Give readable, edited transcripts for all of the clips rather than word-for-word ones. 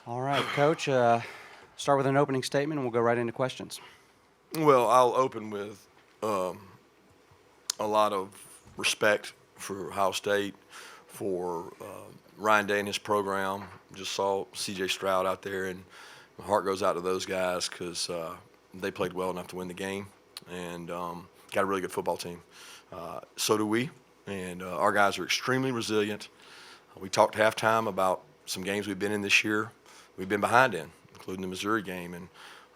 All right, Coach, start with an opening statement and we'll go right into questions. Well, I'll open with um, a lot of respect for Ohio State, for Ryan Day and his program. Just saw C.J. Stroud out there, and my heart goes out to those guys because they played well enough to win the game and got a really good football team. So do we, and our guys are extremely resilient. We talked halftime about some games we've been in this year. We've been behind in, including the Missouri game, and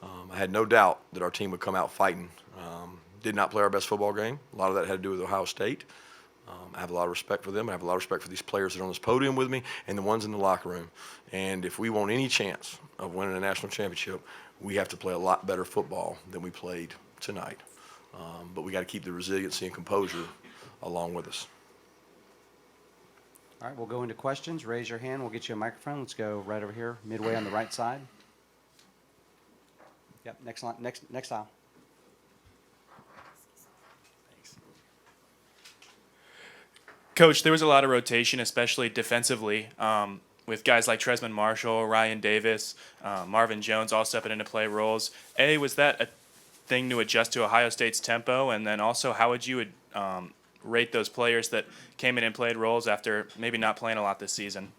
I had no doubt that our team would come out fighting. Did not play our best football game. A lot of that had to do with Ohio State. I have a lot of respect for them. I have a lot of respect for these players that are on this podium with me and the ones in the locker room. And if we want any chance of winning a national championship, we have to play a lot better football than we played tonight. But we got to keep the resiliency and composure along with us. All right, we'll go into questions. Raise your hand. We'll get you a microphone. Let's go right over here, midway on the right side. Yep, next line, next aisle. Coach, there was a lot of rotation, especially defensively, with guys like Tresman Marshall, Ryan Davis, Marvin Jones all stepping into play roles. Was that a thing to adjust to Ohio State's tempo? And then also, how would you rate those players that came in and played roles after maybe not playing a lot this season?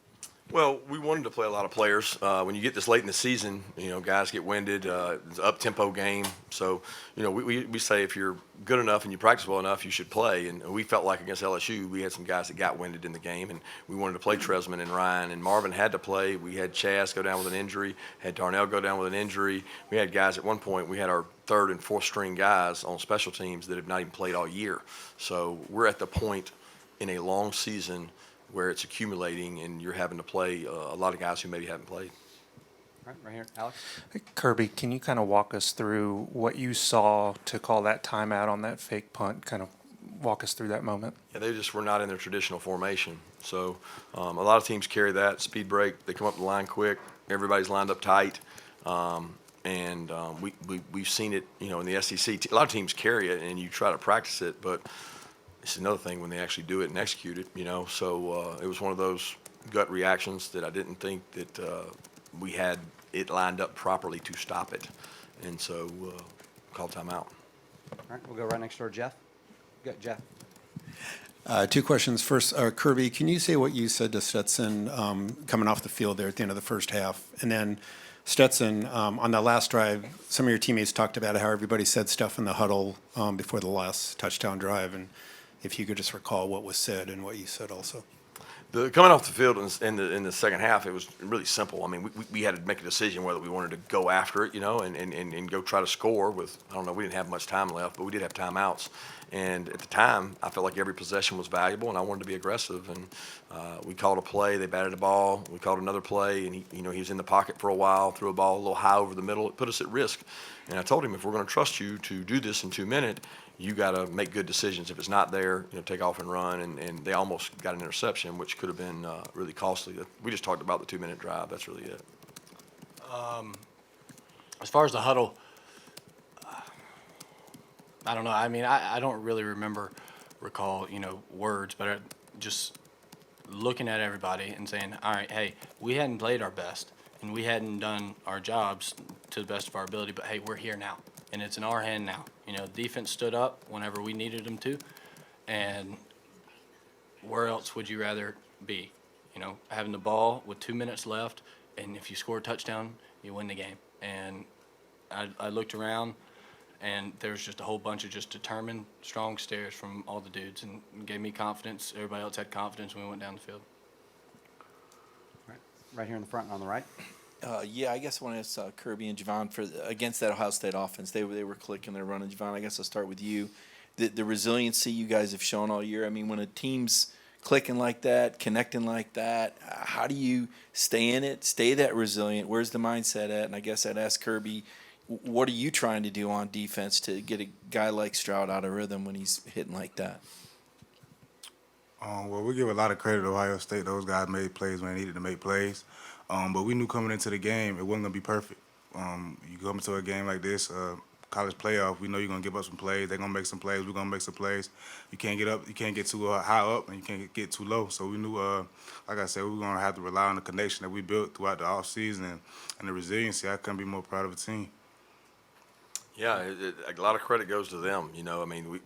Well, we wanted to play a lot of players. When you get this late in the season, guys get winded. It's an up-tempo game. So, we say if you're good enough and you practice well enough, you should play. And we felt like against LSU, we had some guys that got winded in the game, and we wanted to play Tresman and Ryan. And Marvin had to play. We had Chaz go down with an injury, had Darnell go down with an injury. We had guys at one point, we had our third and fourth string guys on special teams that have not even played all year. So we're at the point in a long season where it's accumulating and you're having to play a lot of guys who maybe haven't played. All right here, Alex. Kirby, can you kind of walk us through what you saw to call that timeout on that fake punt? Kind of walk us through that moment. Yeah, they just were not in their traditional formation. So a lot of teams carry that speed break. They come up the line quick. Everybody's lined up tight. We've seen it, in the SEC. A lot of teams carry it, and you try to practice it, but it's another thing when they actually do it and execute it, So it was one of those gut reactions that I didn't think that we had it lined up properly to stop it. And so called timeout. All right, we'll go right next door, Jeff. Go, Jeff. Two questions. First, Kirby, can you say what you said to Stetson coming off the field there at the end of the first half? And then Stetson, on the last drive, some of your teammates talked about how everybody said stuff in the huddle before the last touchdown drive. And if you could just recall what was said and what you said also. Coming off the field in the second half, it was really simple. I mean, we had to make a decision whether we wanted to go after it, and go try to score with, I don't know, we didn't have much time left, but we did have timeouts. And at the time, I felt like every possession was valuable, and I wanted to be aggressive. And we called a play. They batted the ball. We called another play, and he was in the pocket for a while, threw a ball a little high over the middle. It put us at risk. And I told him, if we're going to trust you to do this in 2 minutes, you got to make good decisions. If it's not there, take off and run. And they almost got an interception, which could have been really costly. We just talked about the 2-minute drive. That's really it. As far as the huddle, I don't know. I mean, I don't really recall, words, but just looking at everybody and saying, all right, hey, we hadn't played our best and we hadn't done our jobs to the best of our ability, but hey, we're here now and it's in our hand now. Defense stood up whenever we needed them to, and where else would you rather be? Having the ball with 2 minutes left, and if you score a touchdown, you win the game. And I looked around, and there was just a whole bunch of just determined, strong stares from all the dudes, and gave me confidence. Everybody else had confidence when we went down the field. Right here in the front and on the right. I guess I want to ask Kirby and Javon against that Ohio State offense. They were clicking, they're running. Javon, I guess I'll start with you. The resiliency you guys have shown all year. I mean, when a team's clicking like that, connecting like that, how do you stay in it, stay that resilient? Where's the mindset at? And I guess I'd ask Kirby, what are you trying to do on defense to get a guy like Stroud out of rhythm when he's hitting like that? Well, we give a lot of credit to Ohio State. Those guys made plays when they needed to make plays. But we knew coming into the game it wasn't going to be perfect. You come into a game like this, college playoff. We know you're gonna give up some plays. They're gonna make some plays. We're gonna make some plays. You can't get up. You can't get too high up, and you can't get too low. So we knew, like I said, we were gonna have to rely on the connection that we built throughout the offseason and the resiliency. I couldn't be more proud of the team. Yeah, a lot of credit goes to them. You know, I mean,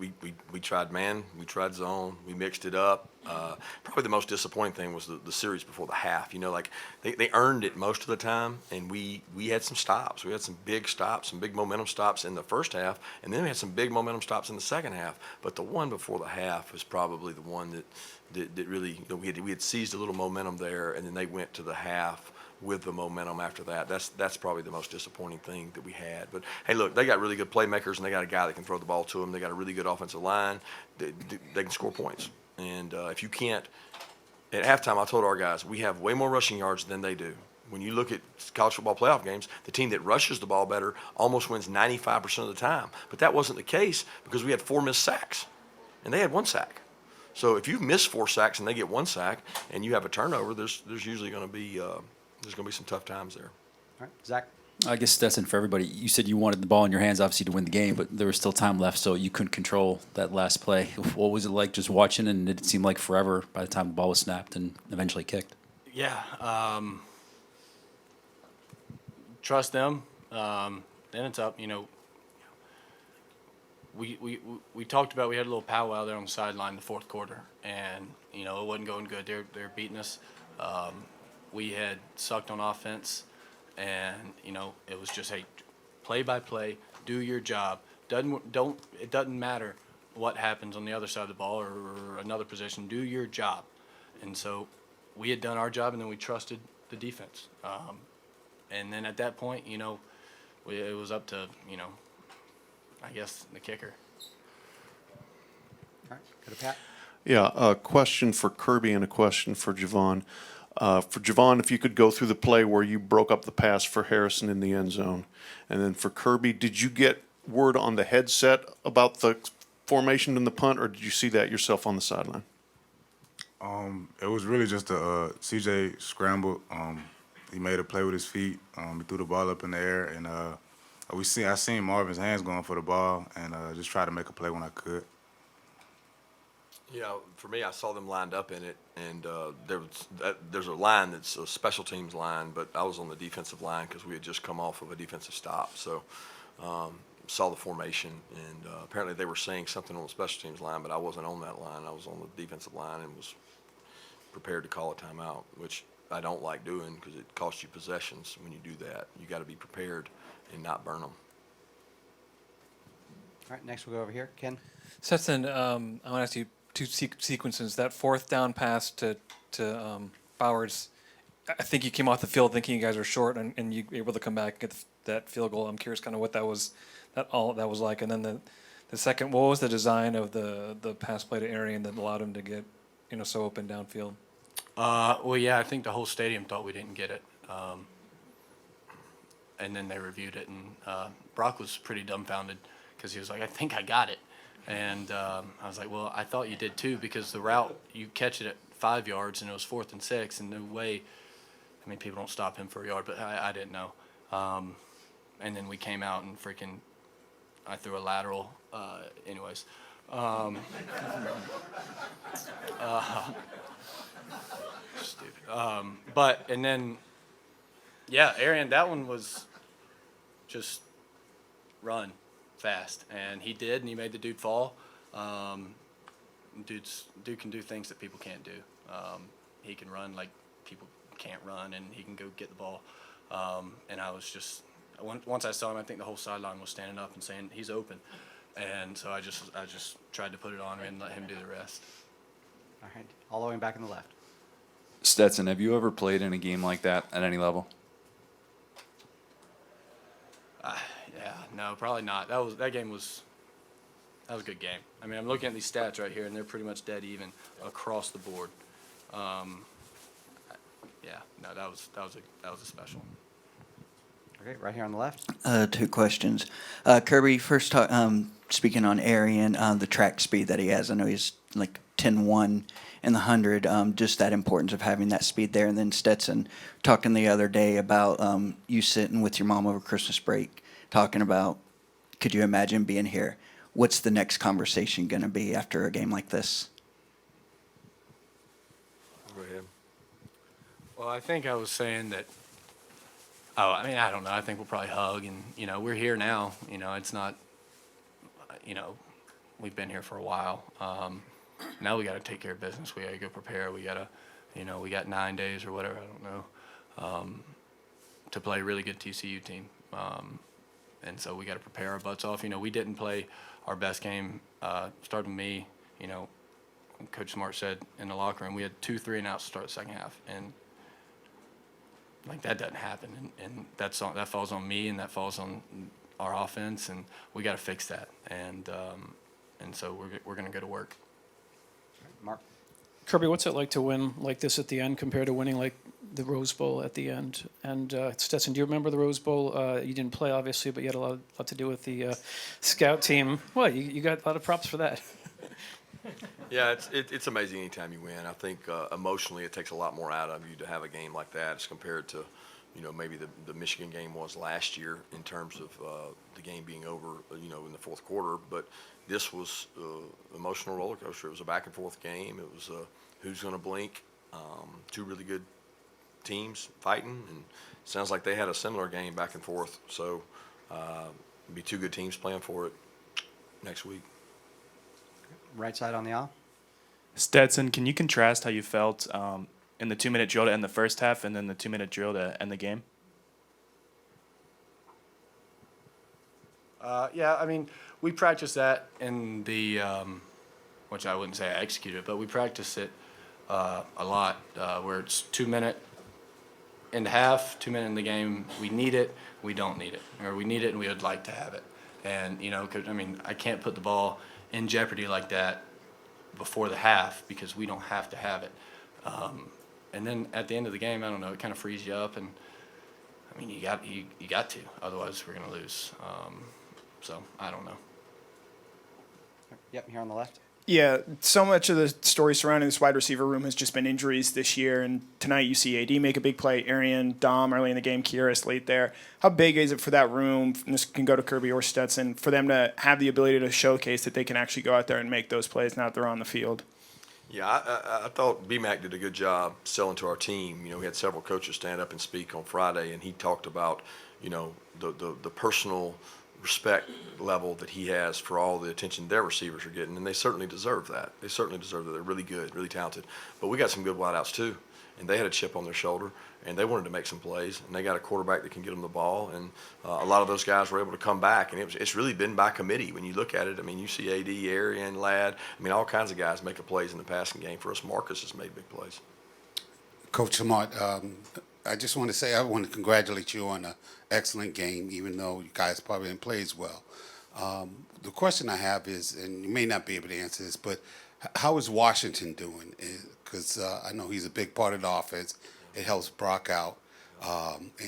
we tried man, we tried zone, we mixed it up. Probably the most disappointing thing was the series before the half. You know, like they earned it most of the time, and we had some stops. We had some big stops, some big momentum stops in the first half, and then we had some big momentum stops in the second half. But the one before the half was probably the one that really, you know, we had seized a little momentum there, and then they went to the half with the momentum after that. That's probably the most disappointing thing that we had. But hey, look, they got really good playmakers, and they got a guy that can throw the ball to them. They got a really good offensive line. They can score points. And if you can't, at halftime, I told our guys, we have way more rushing yards than they do. When you look at college football playoff games, the team that rushes the ball better almost wins 95% of the time. But that wasn't the case because we had 4 missed sacks, and they had 1 sack. So if you miss 4 sacks and they get 1 sack, and you have a turnover, there's usually going to be there's going to be some tough times there. All right, Zach. I guess Stetson, for everybody, you said you wanted the ball in your hands, obviously, to win the game, but there was still time left, so you couldn't control that last play. What was it like just watching, and it seemed like forever by the time the ball was snapped and eventually kicked? Yeah. Trust them. Then it's up. You know, we talked about, we had a little powwow there on the sideline in the fourth quarter, and, you know, it wasn't going good. They're beating us. We had sucked on offense, and, you know, it was just, hey, play by play, do your job. It doesn't matter what happens on the other side of the ball or another position. Do your job. And so we had done our job, and then we trusted the defense. And then at that point, you know, it was up to, you know, I guess the kicker. All right, go to Pat. Yeah, a question for Kirby and a question for Javon. For Javon, if you could go through the play where you broke up the pass for Harrison in the end zone. And then for Kirby, did you get word on the headset about the formation in the punt, or did you see that yourself on the sideline? It was really just a CJ scrambled. He made a play with his feet. He threw the ball up in the air, and I seen Marvin's hands going for the ball, and just tried to make a play when I could. Yeah, for me, I saw them lined up in it, and there's a line that's a special teams line, but I was on the defensive line because we had just come off of a defensive stop. So saw the formation, and apparently they were saying something on the special teams line, but I wasn't on that line. I was on the defensive line and was prepared to call a timeout, which I don't like doing because it costs you possessions when you do that. You got to be prepared and not burn them. All right, next we'll go over here. Ken. Stetson, I want to ask you two sequences. That 4th down pass to Bowers, I think you came off the field thinking you guys were short, and you were able to come back and get that field goal. I'm curious kind of what that was like. And then the second, what was the design of the pass play to Arian that allowed him to get, you know, so open downfield? Well, yeah, I think the whole stadium thought we didn't get it. And then they reviewed it, and Brock was pretty dumbfounded because he was like, I think I got it. And I was like, well, I thought you did too, because the route, you catch it at 5 yards, and it was 4th and 6, and no way, I mean, people don't stop him for a yard, but I didn't know. And then we came out and I threw a lateral, anyways. Stupid. But, and then, yeah, Arian, that one was just run fast, and he did, and he made the dude fall. Dude can do things that people can't do. He can run like people can't run, and he can go get the ball. And I was just, once I saw him, I think the whole sideline was standing up and saying he's open, and so I just tried to put it on him and let him do the rest. All right, all the way back in the left. Stetson, have you ever played in a game like that at any level? Yeah, no, probably not. That was a good game. I mean, I'm looking at these stats right here, and they're pretty much dead even across the board. Yeah, no, that was a special. Okay, right here on the left. 2 questions. Kirby, first speaking on Arian, the track speed that he has. I know he's like 10-1 in the 100. Just that importance of having that speed there. And then Stetson, talking the other day about you sitting with your mom over Christmas break, talking about could you imagine being here? What's the next conversation going to be after a game like this? Go ahead. Well, I think I was saying that. Oh, I mean, I don't know. I think we'll probably hug, and we're here now. It's not. We've been here for a while. Now we got to take care of business. We got to go prepare. We got to, we got 9 days or whatever. I don't know, to play a really good TCU team. And so we got to prepare our butts off. We didn't play our best game. Starting with me, Coach Smart said in the locker room, we had 2 3-and-outs to start the second half, and like that doesn't happen. And that falls on me, and that falls on our offense, and we got to fix that. And so we're going to go to work. Mark? Kirby, what's it like to win like this at the end compared to winning like the Rose Bowl at the end? And Stetson, do you remember the Rose Bowl? You didn't play, obviously, but you had a lot to do with the scout team. Well, you got a lot of props for that. Yeah, it's amazing anytime you win. I think emotionally it takes a lot more out of you to have a game like that as compared to, maybe the Michigan game was last year in terms of the game being over, in the fourth quarter. But this was emotional roller coaster. It was a back and forth game. It was who's going to blink. 2 really good teams fighting, and it sounds like they had a similar game back and forth. So it'll be 2 good teams playing for it next week. Right side on the aisle. Stetson, can you contrast how you felt in the 2-minute drill to end the first half and then the 2-minute drill to end the game? Yeah, I mean, we practiced that in the, which I wouldn't say I executed, but we practiced it a lot, where it's 2-minute in the half, 2-minute in the game. We need it, we don't need it, or we need it and we would like to have it. And 'cause, I mean, I can't put the ball in jeopardy like that before the half because we don't have to have it. And then at the end of the game, I don't know, it kind of frees you up, and I mean, you got to, otherwise we're gonna lose. So I don't know. Yep, here on the left. Yeah, so much of the story surrounding this wide receiver room has just been injuries this year, and tonight you see AD make a big play, Arian, Dom early in the game, Kyrus late there. How big is it for that room, and this can go to Kirby or Stetson, for them to have the ability to showcase that they can actually go out there and make those plays now that they're on the field? Yeah, I thought BMAC did a good job selling to our team. We had several coaches stand up and speak on Friday, and he talked about, the personal respect level that he has for all the attention their receivers are getting, and they certainly deserve that. They certainly deserve that. They're really good, really talented. But we got some good wideouts too, and they had a chip on their shoulder, and they wanted to make some plays, and they got a quarterback that can get them the ball, and a lot of those guys were able to come back, and it's really been by committee when you look at it. I mean, you see AD, Arian, Ladd, I mean, all kinds of guys making plays in the passing game. For us, Marcus has made big plays. Coach Smart, I just want to say I want to congratulate you on an excellent game, even though you guys probably didn't play as well. The question I have is, and you may not be able to answer this, but how is Washington doing? Because I know he's a big part of the offense. It helps Brock out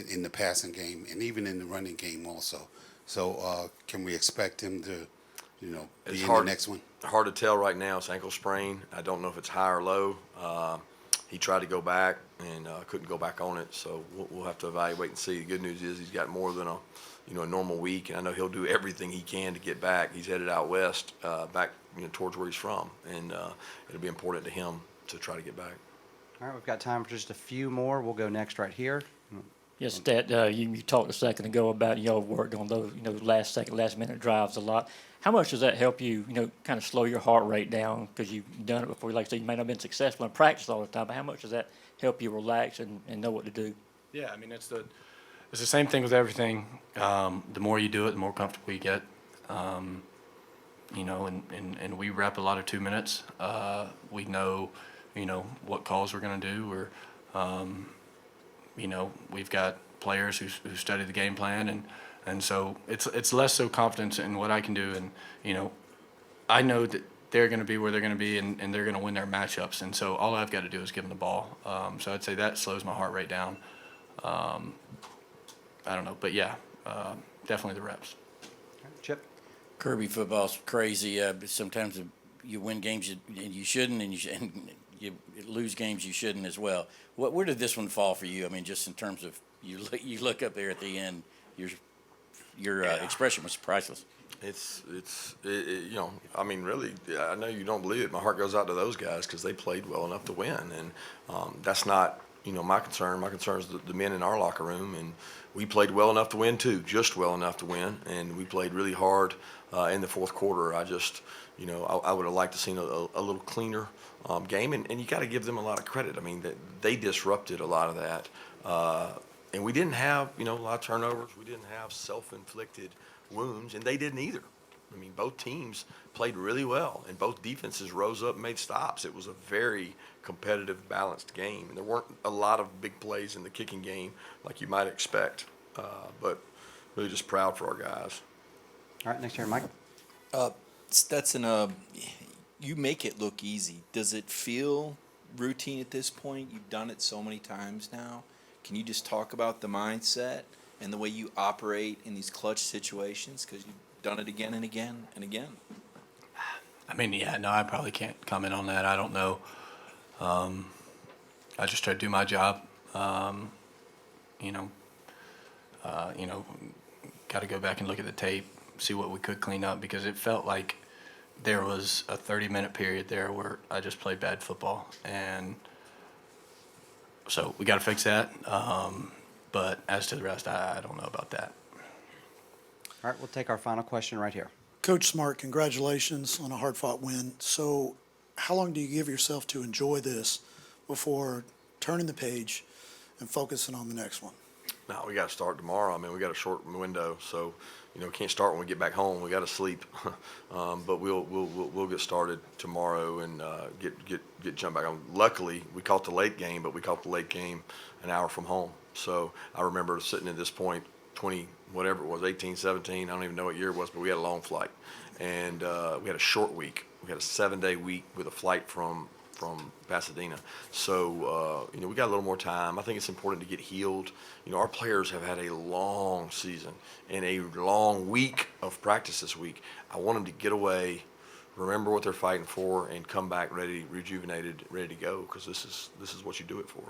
in the passing game and even in the running game also. So can we expect him to, be in the next one? Hard to tell right now. It's ankle sprain. I don't know if it's high or low. He tried to go back and couldn't go back on it, so we'll have to evaluate and see. The good news is he's got more than a normal week, and I know he'll do everything he can to get back. He's headed out west, back towards where he's from, and it'll be important to him to try to get back. All right, we've got time for just a few more. We'll go next right here. Yes, Stat, you talked a second ago about y'all worked on those last minute drives a lot. How much does that help you, kind of slow your heart rate down because you've done it before? Like I said, you may not have been successful in practice all the time, but how much does that help you relax and know what to do? Yeah, I mean, it's the same thing with everything. The more you do it, the more comfortable you get. And we rep a lot of 2 minutes. We know, what calls we're going to do. We've got players who study the game plan, and so it's less so confidence in what I can do, and I know that they're going to be where they're going to be, and they're going to win their matchups, and so all I've got to do is give them the ball. So I'd say that slows my heart rate down. I don't know, but yeah, definitely the reps. Chip. Kirby, football's crazy. Sometimes you win games you shouldn't, and you lose games you shouldn't as well. Where did this one fall for you? I mean, just in terms of you look up there at the end, your expression was priceless. You know, I mean, really, I know you don't believe it. My heart goes out to those guys because they played well enough to win. And that's not, you know, my concern. My concern is the men in our locker room. And we played well enough to win, too, just well enough to win. And we played really hard in the fourth quarter. I just, you know, I would have liked to seen a little cleaner game. And you got to give them a lot of credit. I mean, they disrupted a lot of that. And we didn't have, you know, a lot of turnovers. We didn't have self-inflicted wounds, and they didn't either. I mean, both teams played really well, and both defenses rose up and made stops. It was a very competitive, balanced game, and there weren't a lot of big plays in the kicking game like you might expect, but really just proud for our guys. All right, next here, Mike. Stetson, you make it look easy. Does it feel routine at this point? You've done it so many times now. Can you just talk about the mindset and the way you operate in these clutch situations? Because you've done it again and again and again. I mean, yeah, no, I probably can't comment on that. I don't know. I just try to do my job. You know, got to go back and look at the tape, see what we could clean up, because it felt like there was a 30-minute period there where I just played bad football, and so we got to fix that. But as to the rest, I don't know about that. All right, we'll take our final question right here. Coach Smart, congratulations on a hard-fought win. So how long do you give yourself to enjoy this before turning the page and focusing on the next one? No, we got to start tomorrow. I mean, we got a short window, so you know, can't start when we get back home. We got to sleep, but we'll get started tomorrow and get jumped back on. Luckily, we caught the late game, but we caught the late game an hour from home. So I remember sitting at this point, 20 whatever it was, 18, 17. I don't even know what year it was, but we had a long flight, and we had a short week. We had a 7-day week with a flight from Pasadena. So, you know, we got a little more time. I think it's important to get healed. You know, our players have had a long season and a long week of practice this week. I want them to get away, remember what they're fighting for, and come back ready, rejuvenated, ready to go, because this is what you do it for.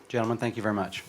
Gentlemen, thank you very much.